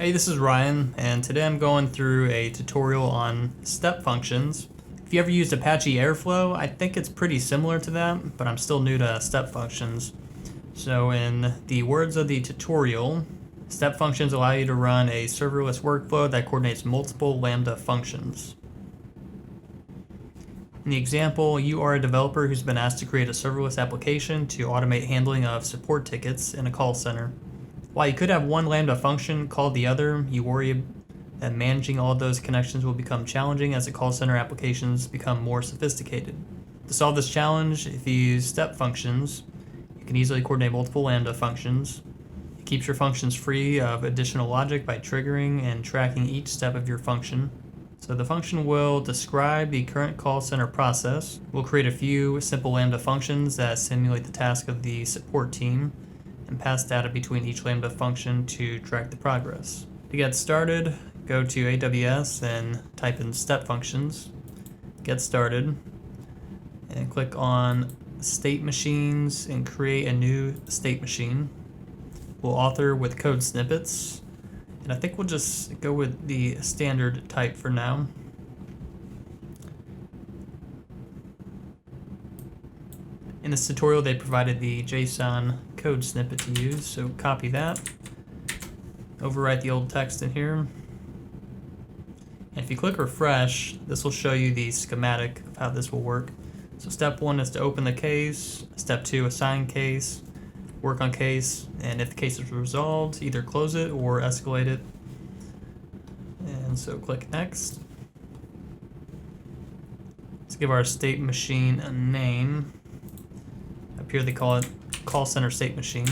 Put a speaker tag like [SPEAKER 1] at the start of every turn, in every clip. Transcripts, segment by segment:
[SPEAKER 1] Hey, this is Ryan, and today I'm going through a tutorial on step functions. If you ever used Apache Airflow, I think it's pretty similar to that, but I'm still new to step functions. So in the words of the tutorial, step functions allow you to run a serverless workflow that coordinates multiple lambda functions. In the example, you are a developer who's been asked to create a serverless application to automate handling of support tickets in a call center. While you could have one lambda function call the other, you worry that managing all of those connections will become challenging as the call center applications become more sophisticated. To solve this challenge, if you use step functions, you can easily coordinate multiple lambda functions. It keeps your functions free of additional logic by triggering and tracking each step of your function. So the function will describe the current call center process. We'll create a few simple lambda functions that simulate the task of the support team and pass data between each lambda function to track the progress. To get started, go to AWS and type in step functions, get started, and click on state machines and create a new state machine. We'll author with code snippets, and I think we'll just go with the standard type for now. In this tutorial, they provided the JSON code snippet to use, so copy that, overwrite the old text in here. And if you click refresh, this will show you the schematic of how this will work. So step 1 is to open the case, step 2, assign case, work on case, and if the case is resolved, either close it or escalate it. And so click next. Let's give our state machine a name. Up here they call it call center state machine.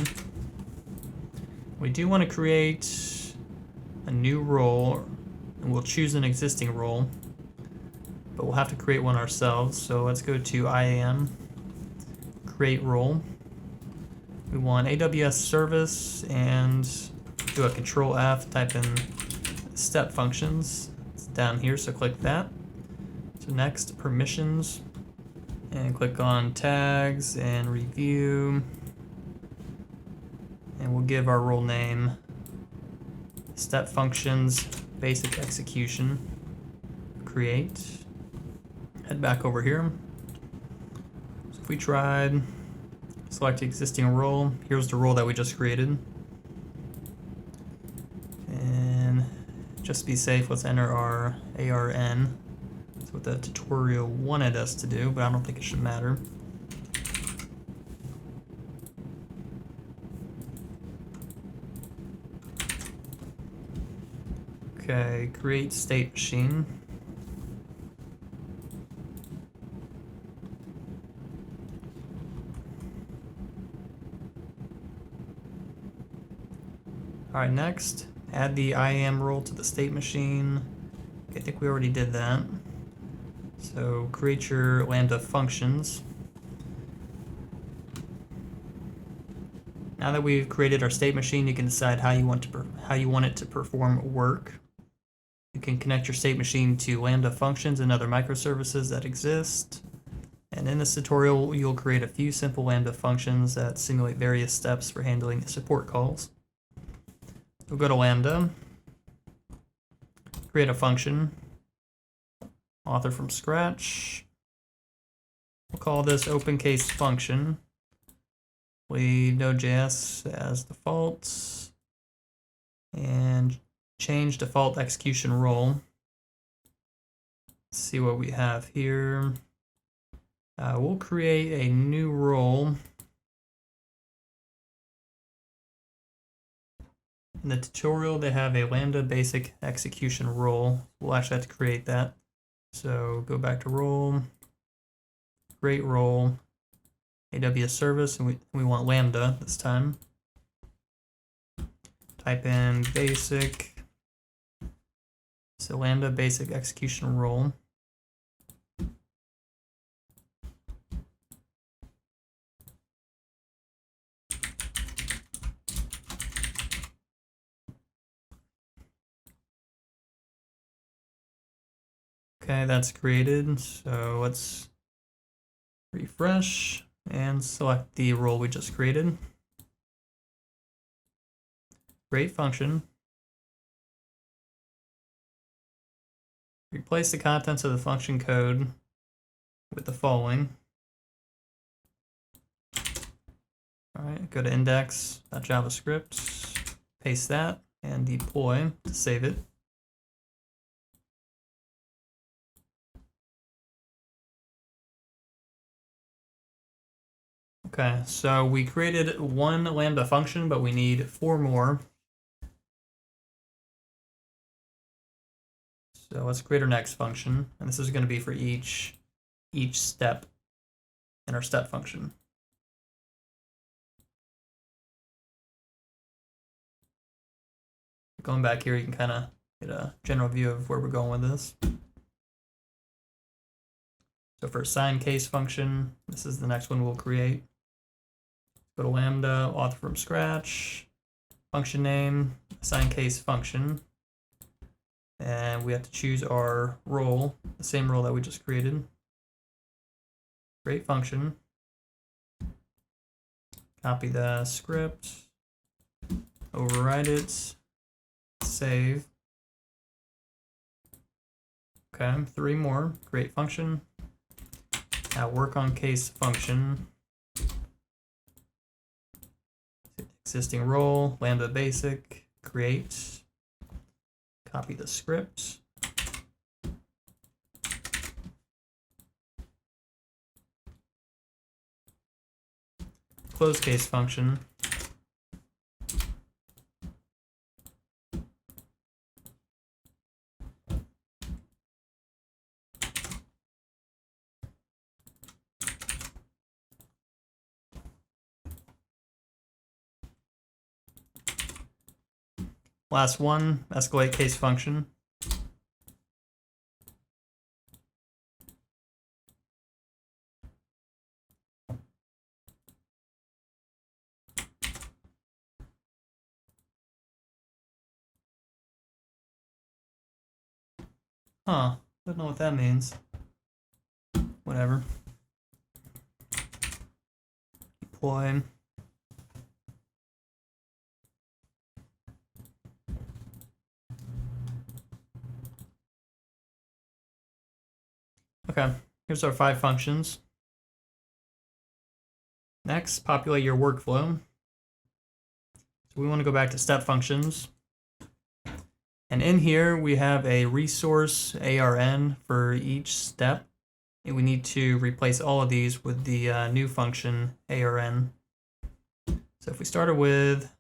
[SPEAKER 1] We do want to create a new role, and we'll choose an existing role, but we'll have to create one ourselves. So let's go to IAM, create role. We want AWS service and do a control F, type in step functions. It's down here, so click that. So next, permissions, and click on tags and review. And we'll give our role name step functions basic execution, create. Head back over here. So if we tried, select existing role, here's the role that we just created. And just to be safe, let's enter our ARN. That's what the tutorial wanted us to do, but I don't think it should matter. Okay, create state machine. Alright, next, add the IAM role to the state machine. Okay, I think we already did that. So create your lambda functions. Now that we've created our state machine, you can decide how you want it to perform work. You can connect your state machine to lambda functions and other microservices that exist. And in this tutorial, you'll create a few simple lambda functions that simulate various steps for handling support calls. We'll go to lambda, create a function, author from scratch. We'll call this open case function. Leave Node.js as default, and change default execution role. Let's see what we have here. We'll create a new role. In the tutorial, they have a lambda basic execution role. We'll actually have to create that. So go back to role, create role, AWS service, and we want lambda this time. Type in basic, so lambda basic execution role. Okay, that's created, so let's refresh and select the role we just created. Create function. replace the contents of the function code with the following. All right, go to index.javascript, paste that, and deploy to save it. Okay, so we created one lambda function, but we need 4 more. So let's create our next function, and this is going to be for each step in our step function. Going back here, you can kind of get a general view of where we're going with this. So for assign case function, this is the next one we'll create. Go to lambda, author from scratch, function name, assign case function. And we have to choose our role, the same role that we just created. Create function. Copy the script, override it, save. Okay, 3 more. Create function. Now work on case function. Existing role, lambda basic, create. Copy the script. Close case function. Last one, escalate case function. Huh, don't know what that means. Whatever. Deploy. Okay, here's our 5 functions. Next, populate your workflow. So we want to go back to step functions. And in here, we have a resource ARN for each step. And we need to replace all of these with the new function ARN. So if we started with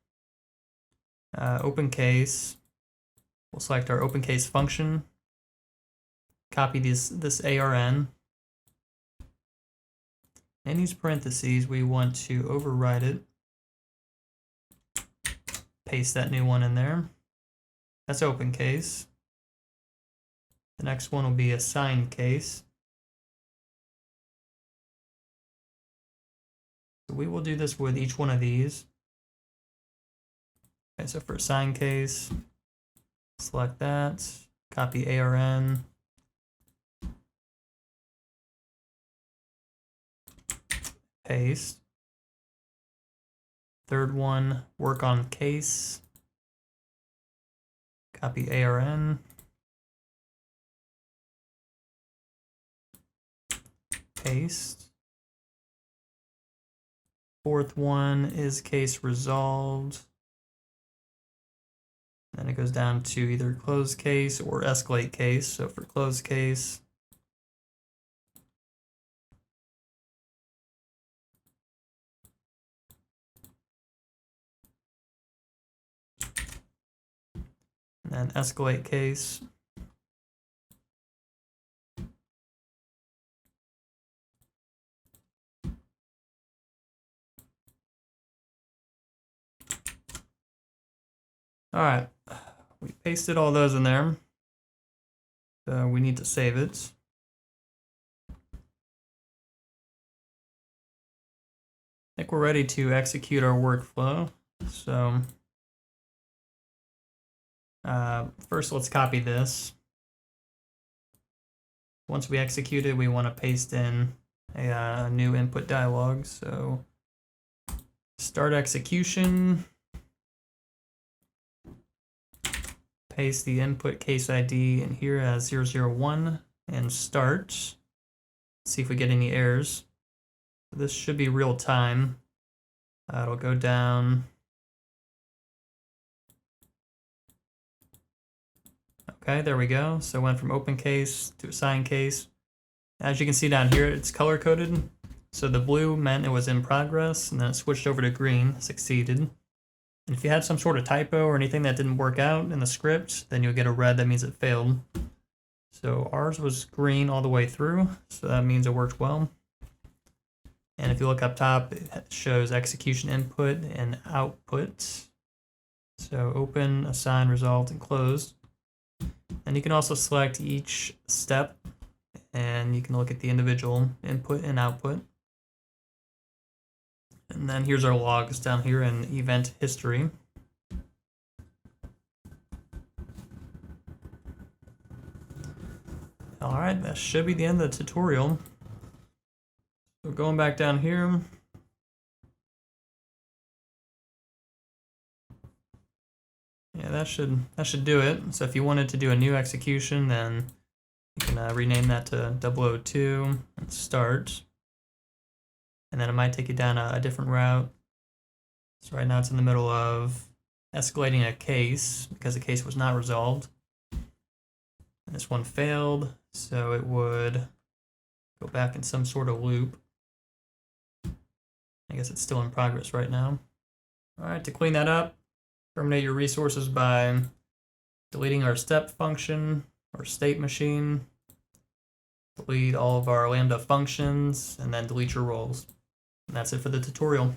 [SPEAKER 1] open case, we'll select our open case function, copy this ARN. In these parentheses, we want to override it, paste that new one in there. That's open case. The next one will be assign case. So we will do this with each one of these. Okay, so for assign case, select that, copy ARN, paste. Third one, work on case, copy ARN, paste. Fourth one is case resolved. Then it goes down to either close case or escalate case. So for close case, and then escalate case. All right, we pasted all those in there. So we need to save it. I think we're ready to execute our workflow. So first, let's copy this. Once we execute it, we want to paste in a new input dialog. So start execution. paste the input case ID in here as 001 and start. See if we get any errors. This should be real time. It'll go down. Okay, there we go. So it went from open case to assigned case. As you can see down here, it's color coded. So the blue meant it was in progress, and then it switched over to green, succeeded. And if you had some sort of typo or anything that didn't work out in the script, then you'll get a red, that means it failed. So ours was green all the way through, so that means it worked well. And if you look up top, it shows execution input and output. So open, assign, result, and close. And you can also select each step, and you can look at the individual input and output. And then here's our logs down here in event history. All right, that should be the end of the tutorial. So going back down here, yeah, that should do it. So if you wanted to do a new execution, then you can rename that to 002 and start. And then it might take you down a different route. So right now it's in the middle of escalating a case because the case was not resolved. And this one failed, so it would go back in some sort of loop. I guess it's still in progress right now. All right, to clean that up, terminate your resources by deleting our step function or state machine, delete all of our lambda functions, and then delete your roles. And that's it for the tutorial.